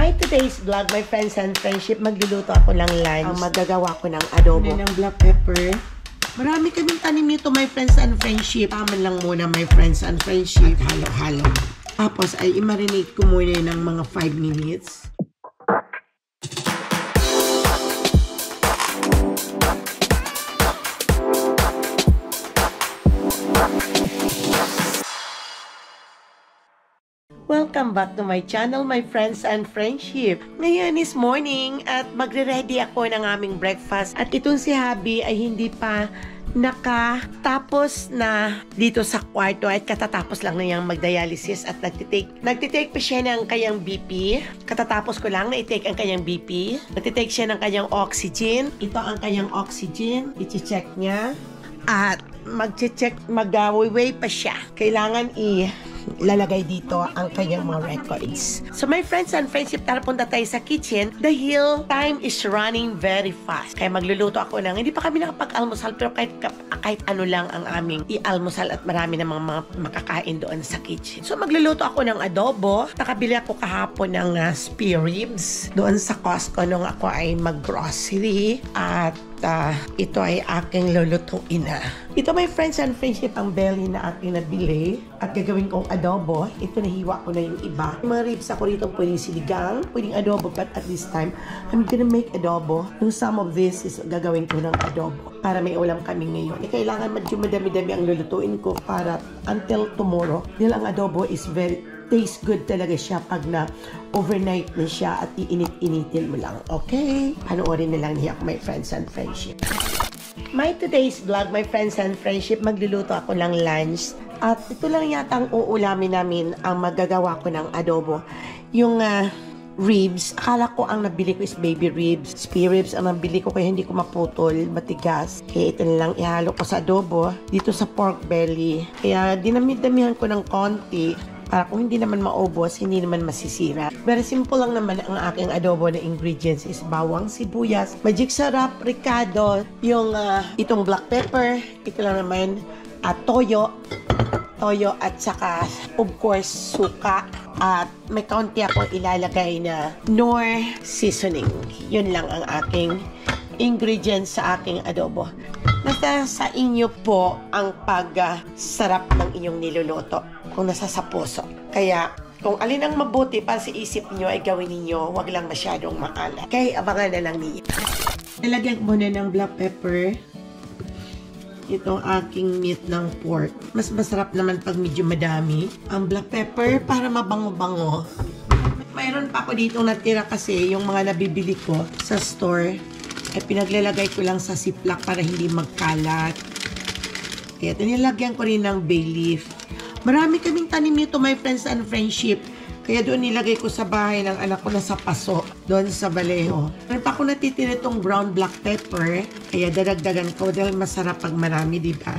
My today's vlog, my friends and friendship, magluluto ako ng lunch. Ang magagawa ko ng adobo. Ng black pepper. Marami kaming tanim nito, my friends and friendship. Taman lang muna, my friends and friendship. Halo-halo. Tapos ay i-marinate ko muna ng mga 5 minutes. Welcome back to my channel, my friends and friendship. Ngayon is morning at magre-ready ako ng aming breakfast. At itong si Habi ay hindi pa nakatapos na dito sa kwarto at katatapos lang na niyang magdialysis at nagtitake pa siya ng kanyang BP. Katatapos ko lang na i-take ang kanyang BP. Nagtitake siya ng kanyang oxygen. Ito ang kanyang oxygen. I-check niya. At mag-weigh pa siya. Kailangan lalagay dito ang kanyang mga records. So my friends and friendship, tara punta tayo sa kitchen dahil time is running very fast. Kaya magluluto ako ng, hindi pa kami nakapag-almusal pero kahit ano lang ang aming i-almusal at marami namang mga makakain doon sa kitchen. So magluluto ako ng adobo. Nakabili ako kahapon ng spare ribs doon sa Costco nung ako ay mag-grocery at ito ay aking lulutuin na. Ito my friends and friendship ang belly na aking nabili at gagawin kong adobo. Ito nahiwa ko na yung iba. Yung mga ribs ako rito pwedeng sinigang, pwedeng adobo, but at this time I'm gonna make adobo. Yung some of this is gagawin ko ng adobo para may ulam kami ngayon. Kailangan medyo madami-dami ang lulutuin ko para until tomorrow. Dahil ang adobo is very taste good talaga siya pag na overnight na siya at iinit-initin mo lang. Okay? Panoorin na lang niya ako, my friends and friendship. My today's vlog, my friends and friendship, magluluto ako ng lunch. At ito lang yata ang uulamin namin ang magagawa ko ng adobo. Yung ribs, akala ko ang nabili ko is baby ribs. Spare ribs ang nabili ko kaya hindi ko maputol, matigas. Kaya ito na lang ihalo ko sa adobo dito sa pork belly. Kaya dinamid-damihan ko ng konti para kung hindi naman maubos, hindi naman masisira. Very simple lang naman ang aking adobo na ingredients is bawang, sibuyas, magic sarap, ricado, yung itong black pepper, ito lang naman, toyo at saka of course suka at may kaunti ako ilalagay na Knorr seasoning. Yun lang ang aking ingredients sa aking adobo. Nasa sa inyo po ang pagsarap ng inyong niluluto kung nasa sa puso. Kaya kung alin ang mabuti para sa isip niyo ay gawin ninyo, wag lang masyadong maalat. Kaya abangan na lang ninyo. Nilagyan ko muna ng black pepper itong aking meat ng pork. Mas masarap naman pag medyo madami ang black pepper para mabango-bango. Mayroon pa ako dito natira kasi yung mga nabibili ko sa store ay pinaglalagay ko lang sa ziplock para hindi magkalat. Kaya nilagyan ko rin ng bay leaf. Marami kaming tanim nito, my friends and friendship. Kaya doon nilagay ko sa bahay ng anak ko na sa paso, doon sa Vallejo. Meron pa ako natitira itong brown black pepper. Kaya dadagdagan ko dahil masarap pag marami, diba?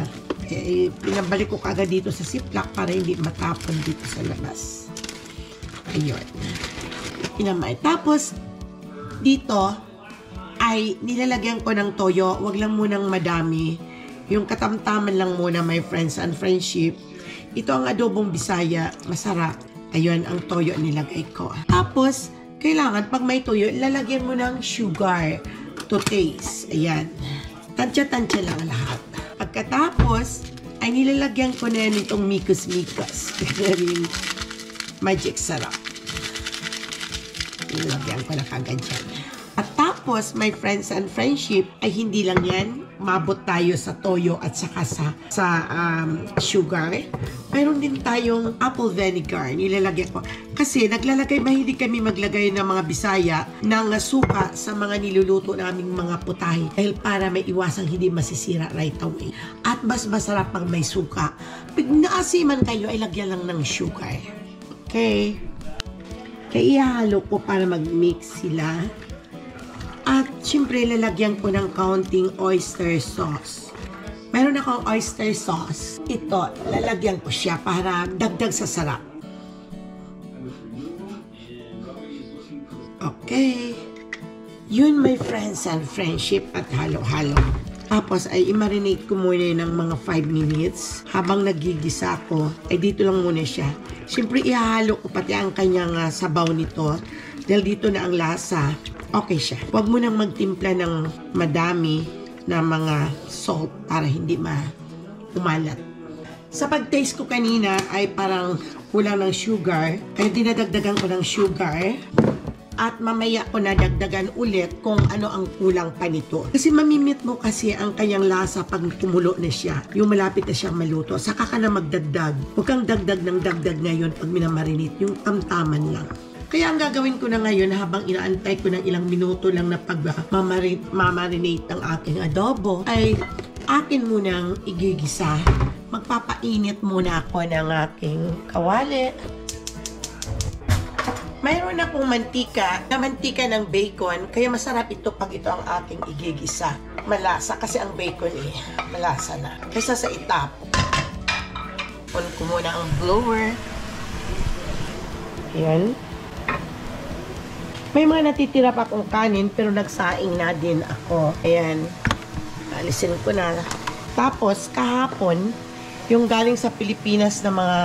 Kaya pinabalik ko kagad dito sa ziplock para hindi matapon dito sa labas. Ayun. Pinamay. Tapos, dito ay nilalagyan ko ng toyo. Wag lang munang madami. Yung katamtaman lang muna, my friends and friendship. Ito ang adobong Bisaya. Masarap. Ayun, ang toyo nilagay ko. Tapos, kailangan pag may toyo, lalagyan mo ng sugar to taste. Ayan. Tansya-tansya lang lahat. Pagkatapos, ay nilalagyan ko na nitong mikos-mikos. Rin magic sarap. Nilalagyan ko na kagad yan. At tapos, my friends and friendship, ay hindi lang yan. Mabot tayo sa toyo at saka sa sugar. Mayroon din tayong apple vinegar. Nilalagay ko. Kasi mahilig kami maglagay ng mga Bisaya ng suka sa mga niluluto naming mga putahe. Dahil para may iwasang hindi masisira right away. At mas masarap pang may suka. Pag naasiman kayo, ay lagyan lang ng sugar. Okay? Kaya ihalo ko para mag-mix sila. At syempre, lalagyan ko ng kaunting oyster sauce. Meron akong oyster sauce. Ito, lalagyan ko siya para dagdag sa sarap. Okay. Yun, my friends and friendship at halo-halo. Tapos ay i-marinate ko muna ng mga 5 minutes. Habang nagigisa ko, ay dito lang muna siya. Siyempre ihahalo ko pati ang kanyang sabaw nito Dahil dito na ang lasa, okay siya. Huwag mo nang magtimpla ng madami na mga salt para hindi umalat. Sa pag-taste ko kanina ay parang kulang ng sugar, kaya dinadagdagan ko ng sugar. At mamaya ko na dagdagan ulit kung ano ang kulang pa nito. Kasi mamimit mo kasi ang kanyang lasa pag kumulo na siya. Yung malapit na siyang maluto. Saka ka na magdagdag. Huwag kang dagdag ng dagdag ngayon pag minamarinate. Yung tamtaman lang. Kaya ang gagawin ko na ngayon habang inaantay ko ng ilang minuto lang na pag-mamarinate ng aking adobo ay akin munang igigisa. Magpapainit muna ako ng aking kawali. Mayroon akong mantika ng bacon, kaya masarap ito pag ito ang aking igigisa. Malasa kasi ang bacon malasa na. Kaysa sa itap. On ko muna ang blower. Ayan. May mga natitira pa akong kanin pero nagsaing na din ako. Ayan. Alisin ko na. Tapos kahapon, yung galing sa Pilipinas na mga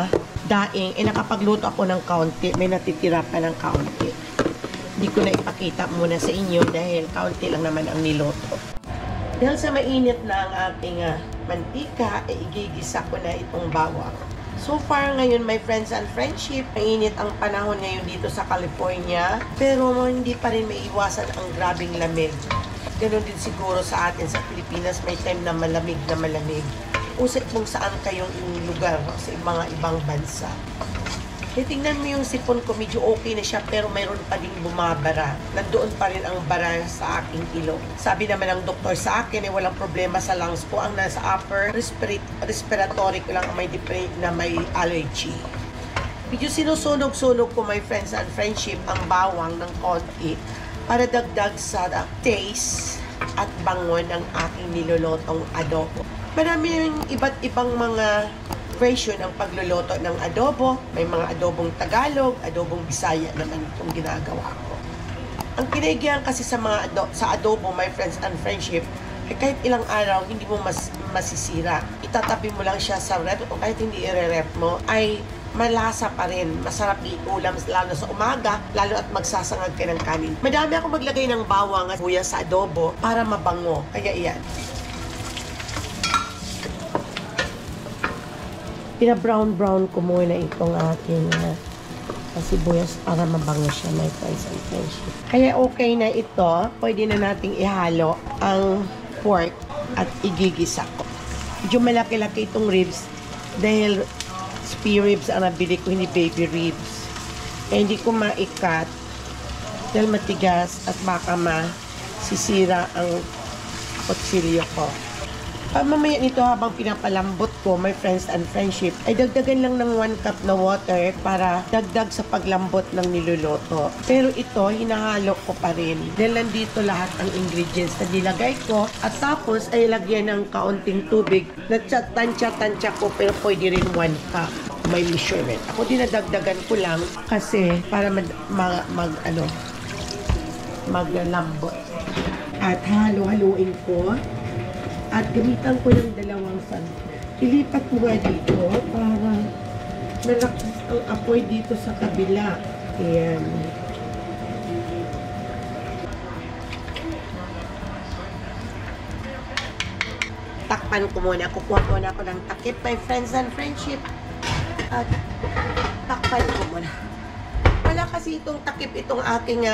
daing, nakapagluto ako ng kaunti. May natitira pa ng kaunti. Hindi ko na ipakita muna sa inyo dahil kaunti lang naman ang niluto. Dahil sa mainit na ang ating mantika, igigisa ko na itong bawang. So far ngayon, my friends and friendship, mainit ang panahon ngayon dito sa California. Pero hindi pa rin maiwasan ang grabing lamig. Ganon din siguro sa atin sa Pilipinas, may time na malamig na malamig. Usip kung saan kayong lugar sa mga ibang bansa. Tingnan mo yung sipon ko, medyo okay na siya pero mayroon pa din bumabara. Nandoon pa rin ang bara sa aking ilong. Sabi naman ng doktor sa akin, walang problema sa lungs ko. Ang nasa upper respiratory ko lang na may allergy. Medyo sinusunog-sunog ko, my friends and friendship, ang bawang ng konti para dagdag sa taste at bangon ng aking nilulotong adobo. Maraming iba't ibang mga version ang pagluluto ng adobo. May mga adobong Tagalog, adobong Bisaya naman itong ginagawa ko. Ang kinaigihan kasi sa adobo, my friends and friendship, kahit ilang araw, hindi mo masisira. Itatabi mo lang siya sa ref o kahit hindi i-ref mo, ay malasa pa rin. Masarap iulam lalo sa umaga, lalo at magsasangag ka ng kanin. Madami ako maglagay ng bawang at buya sa adobo para mabango. Kaya iyan. Pina-brown ko muna itong aking sibuyas para mabango siya, my friends and friendship. Kaya okay na ito. Pwede na nating ihalo ang pork at igigisa ko. Medyo malaki-laki itong ribs dahil spare ribs ang nabili ko, hindi baby ribs. Kaya hindi ko maikat dahil matigas at baka masisira ang kutsilyo ko. Mamaya nito habang pinapalambot ko, my friends and friendship, ay dagdagan lang ng 1 cup na water para dagdag sa paglambot ng niluluto. Pero ito, hinahalo ko pa rin. Dahil nandito lahat ang ingredients na nilagay ko. At tapos ay lagyan ng kaunting tubig na tansya ko, pero pwede rin 1 cup. May measurement. Ako dinadagdagan ko lang kasi para maglambot. At halo-haluin ko. At gamitan ko ng 2 sandok. Ilipat mo nga dito para malakas ang apoy dito sa kabila. Ayan. Takpan ko muna. Kukuha muna ako ng takip, my friends and friendship. At takpan ko muna. Wala kasi itong takip, itong aking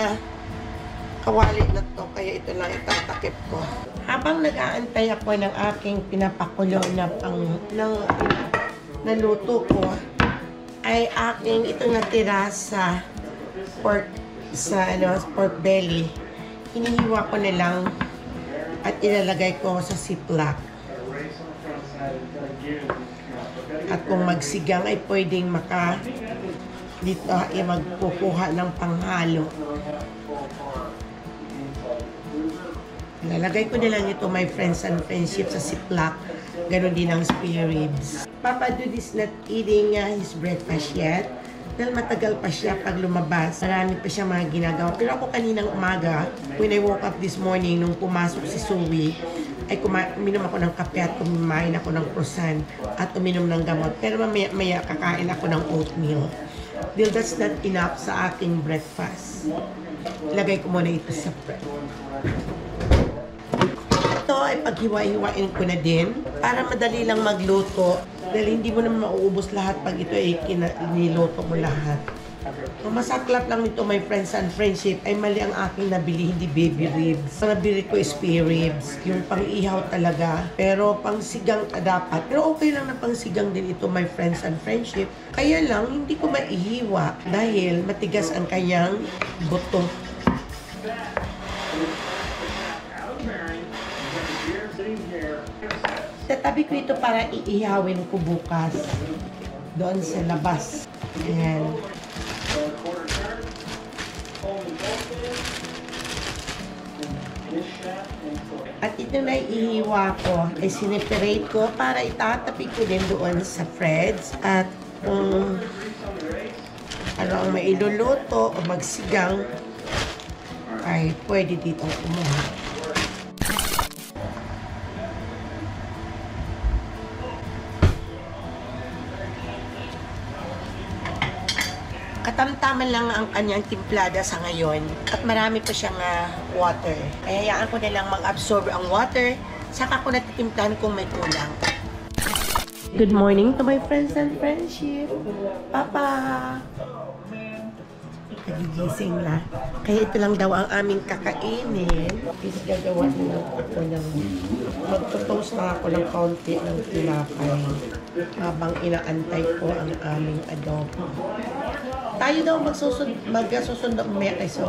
kawali na to. Kaya ito lang itong takip ko. Habang nag-aantay ako ng aking pinapakulo na naluto ko, ay aking itong natira sa pork belly. Hinihiwa ko na lang at ilalagay ko sa ziplock. At kung magsigang ay pwedeng dito ay magkukuha ng panghalo. Lalagay ko na lang ito, my friends and friendship, sa ziplock. Ganon din ang spare ribs. Papa Dude is not eating his breakfast yet. Dahil matagal pa siya pag lumabas. Marami pa siya mga ginagawa. Pero ako kaninang umaga, when I woke up this morning, nung pumasok si Zoe, ay uminom ako ng kape at kumain ako ng croissant at uminom ng gamot. Pero maya kakain ako ng oatmeal. Dahil that's not enough sa aking breakfast. Ilagay ko muna ito sa bread. Ito ay paghiwa-hiwain ko na din para madali lang magluto. Dahil hindi mo naman mauubos lahat pag ito ay niluto mo lahat. Ang masaklap lang nito, my friends and friendship, ay mali ang aking nabili, hindi baby ribs. Ang nabili ko is spare ribs, yung pang-ihaw talaga. Pero pang-sigang dapat. Pero okay lang na pang-sigang din ito, my friends and friendship. Kaya lang, hindi ko maihiwa dahil matigas ang kanyang buto. Tatabi ko ito para iihawin ko bukas doon sa labas. Ayan. At ito na ihiwa ko, ay sineperate ko para itatabi ko din doon sa Fred's. At kung ano ang mailuluto o magsigang, ay pwede dito kumuha. Katamtaman lang ang kanyang timplada sa ngayon at marami pa siyang water. Kaya hayaan ko na lang mag-absorb ang water, saka ko natitimplahan kung may kulang. Good morning to my friends and friendship. Papa! Nagigising na. Kaya ito lang daw ang aming kakainin. Is gagawa din ako ng magtutoast na ako ng kaunti ng tinapay habang inaantay ko ang aming adobo. Tayo daw magsusundo mamaya kay so.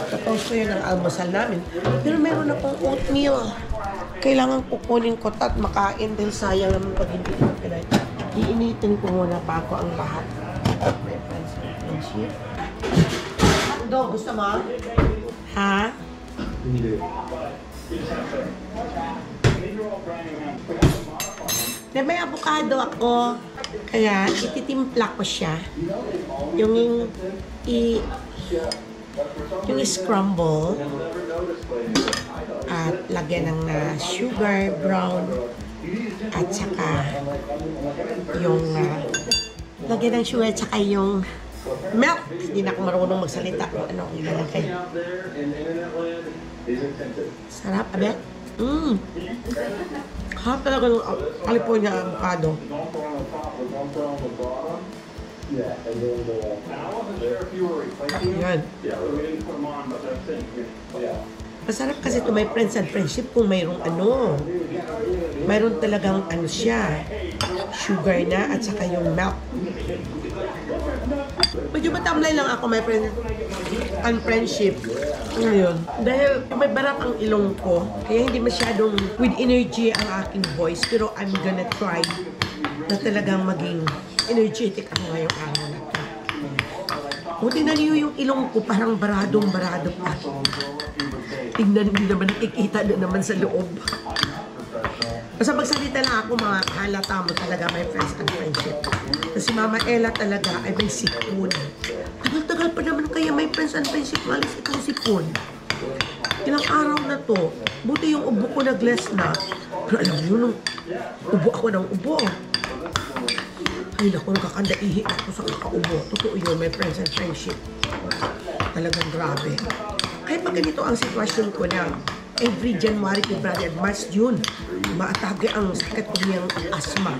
Tapos ko yun ang almusal namin. Pero meron akong oatmeal. Kailangan kukunin ko at makain dahil sayang naman pag hindi ko kinain. Iinitin ko muna bago ang lahat. My friends and friendship. Hotdog, gusto mo? Ha? Hindi. May avocado ako. Kaya ititimpla ko siya. Yung scramble at lagyan ng sugar, brown at saka yung lagyan ng sugar at saka yung milk. Hindi na ako marunong magsalita kung ano ang ilalagay. Sarap, abe? Harap talaga ng California avocado. Yan. Masarap kasi ito may friends and friendship kung mayroong ano. Mayroon talagang ano siya. Sugar na at saka yung milk. Medyo matamlay lang ako, my friend and friendship. Ngayon, dahil may barak ang ilong ko, kaya hindi masyadong with energy ang aking voice. Pero I'm gonna try na talagang maging energetic ako ngayong araw na ito. Buti na niyo yung ilong ko, parang baradong-barado pa. Tingnan niyo naman, nakikita na naman sa loob. Basta magsalita lang ako, mga halata mo talaga, my friends and friendship. Kasi Mama Ella talaga ay may sipon. Tagal-tagal pa naman kaya my friends and friendship malis itong sipon. Ilang araw na to, buti yung ubo ko nag-less na. Pero alam mo, nung ubo ako ng ubo. Ay naku, kakandaihi ako sa kakaubo. Totoo yun, my friends and friendship. Talagang grabe. Kaya pag ganito ang sitwasyon ko na, every January, February, at March, June, maatake ang sakit ko niyang asthma.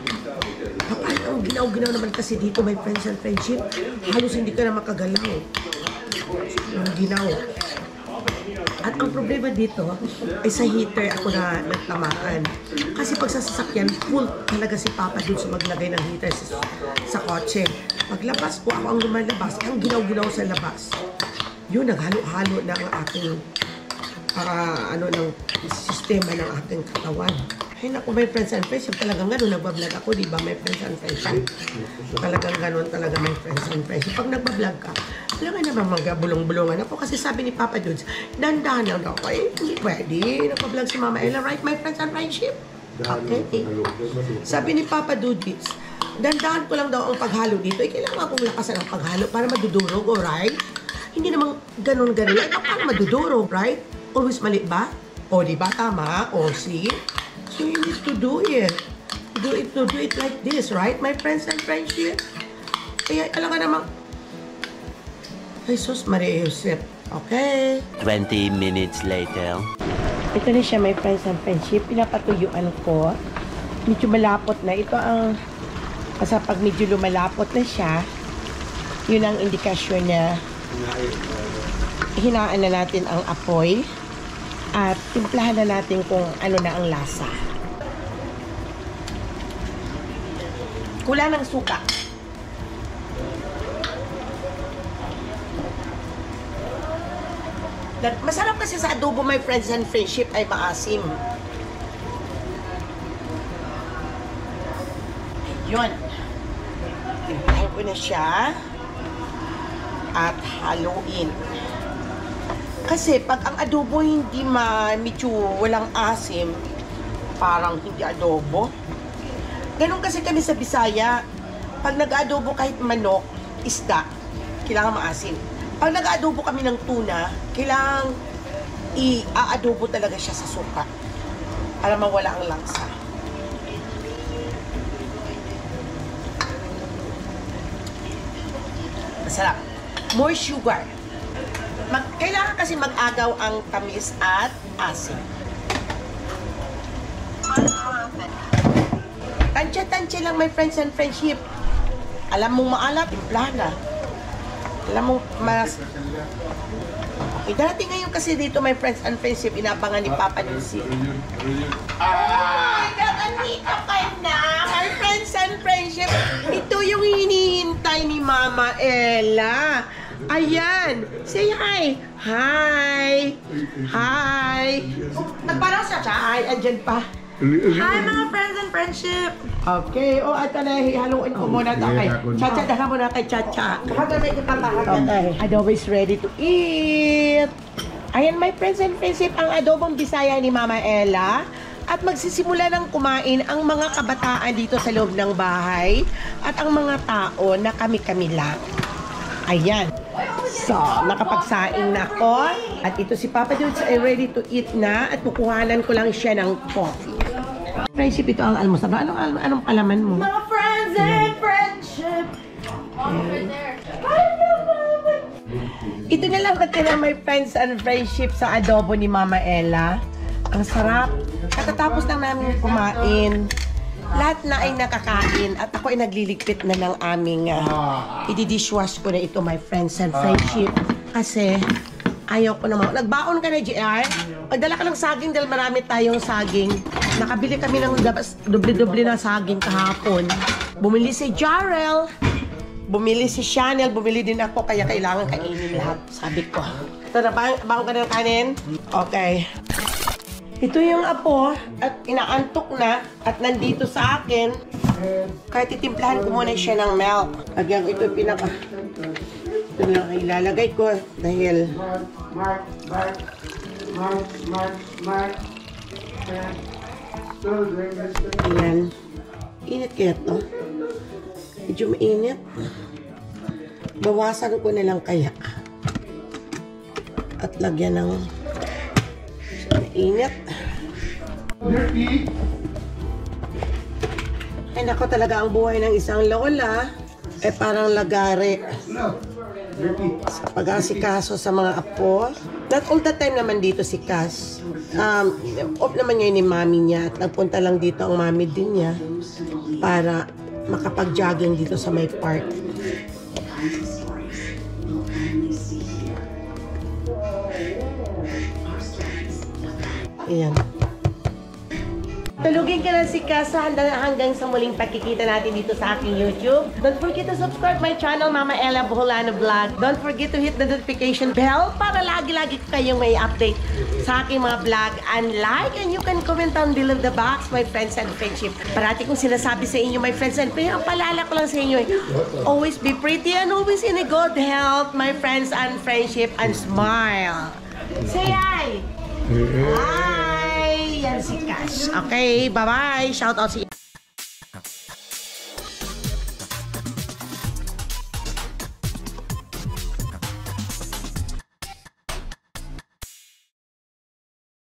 Kapag ang ginaw-ginaw naman kasi dito, my friends and friendship, halos hindi ka na makagalaw. Yung ginaw. At ang problema dito, ay sa heater ako na nagtamaan. Kasi pag sa sasakyan, full talaga si Papa dun sa maglagay ng heater sa kotse. Paglabas ko, ako ang lumalabas, ang ginaw-ginaw sa labas. Yun, naghalo-halo na ang aking ng sistema ng aking katawan. Ay naku, my friends and friendship, talagang gano'n, nagbablog ako, di ba, my friends and friendship? Talagang gano'n talaga, my friends and friendship. Pag nagbablog ka, talaga naman magabulong-bulungan ako kasi sabi ni Papa Dudes, dandahan lang ako, hindi pwede, nagbablog si Mama Ella, right, my friends and friendship? Okay. Sabi ni Papa Dudes, dandahan ko lang daw ang paghalo dito, kailangan akong lakasan ang paghalo para madudurog, alright? Hindi namang gano'n-gano'n, ay paano madudurog, right? Always mali ba? O, di ba? Tama? O, see? So, you need to do it. Do it like this, right? My friends and friendship. Kaya, alam ka namang, Jesus Maria Josep. Okay. 20 minutes later. Ito na siya, my friends and friendship. Pinapatuyuan ko. Medyo malapot na. Ito ang, kasi pag medyo lumalapot na siya, yun ang indikasyon na hinaan na natin ang apoy at timplahan na natin kung ano na ang lasa. Kulang ng suka. Masarap kasi sa adobo, my friends and friendship, ay maasim. Ayun. Timplahan ko na siya at haluin. Kasi pag ang adobo hindi medyo walang asim, parang hindi adobo. Ganun kasi kami sa Bisaya. Pag nag-adobo kahit manok, isda, kailangan maasim. Pag nag-adobo kami ng tuna, kailangan i-adobo talaga siya sa suka para mawala ang langsa. Masarap. More sugar. Kailangan kasi mag-agaw ang tamis at asin. Tansya-tansya lang, my friends and friendship. Alam mong maalat, timpla na. Alam mong mas... Okay, darating ngayon kasi dito, my friends and friendship, inabangan ni Papa Lucy. Oh my God, andito ka na, my friends and friendship. Ito yung hinihintay ni Mama Ella. Ayan. Say hi. Hi. Hi. Nagparang siya, Hi, andyan pa. Hi mga friends and friendship! Okay, ito na, haluin ko muna ito. Okay, Chacha, dala mo na kay Chacha. Okay, adobo is ready to eat. Ayan, my friends and friendship, ang adobong Bisaya ni Mama Ella. At magsisimula ng kumain ang mga kabataan dito sa loob ng bahay at ang mga tao na kami-kami lang. Ayan. So, nakapagsaing na ako. At ito si Papa Dudes ay ready to eat na at kukuhanan ko lang siya ng coffee. Friendship, ito ang almusal. Anong palaman mo? Mga friends and friendship! Over there. Ito na lang natira, my friends and friendship, sa adobo ni Mama Ella. Ang sarap. Katatapos lang namin kumain. Lahat na ay nakakain at ako ay nagliligpit na ng aming i-dishwash ko na ito, my friends and friendship. Kasi ayaw ko naman. Nagbaon ka na, JR? Magdala ka ng saging dahil marami tayong saging. Nakabili kami ng doble-doble na saging kahapon. Bumili si Jarrell. Bumili si Chanel. Bumili din ako kaya kailangan kainin lahat. Sabi ko. Ito na, baon ka na ng kanin? Okay. Ito yung apo at inaantok na at nandito sa akin. Kahit titimplahan ko muna siya ng milk. Lagyan ko ito pinaka... Ito lang ilalagay ko dahil... Ayan. Init kaya ito. Medyo mainit. Bawasan ko na lang kaya. At lagyan ng... Init. Ay nako, talaga ang buhay ng isang lola parang lagare sa pag-asikaso sa mga apo. Not all the time naman dito si Cass. Off naman ngayon ni mami niya at nagpunta lang dito ang mami din niya para makapag-jogging dito sa may park. Ayan. Tulugin ka na si Casa hanggang sa muling pagkikita natin dito sa aking YouTube. Don't forget to subscribe my channel, Mama Ella Boholano Vlog. Don't forget to hit the notification bell para lagi-lagi kayong may update sa aking mga vlog. And like, and you can comment down below the box, my friends and friendship. Parati kong sinasabi sa inyo, my friends and friendship, ang palala ko lang sa inyo, always be pretty and always in a good health, my friends and friendship, and smile. Say hi! Hi! Yan si Cash. Okay, bye-bye. Shout out si...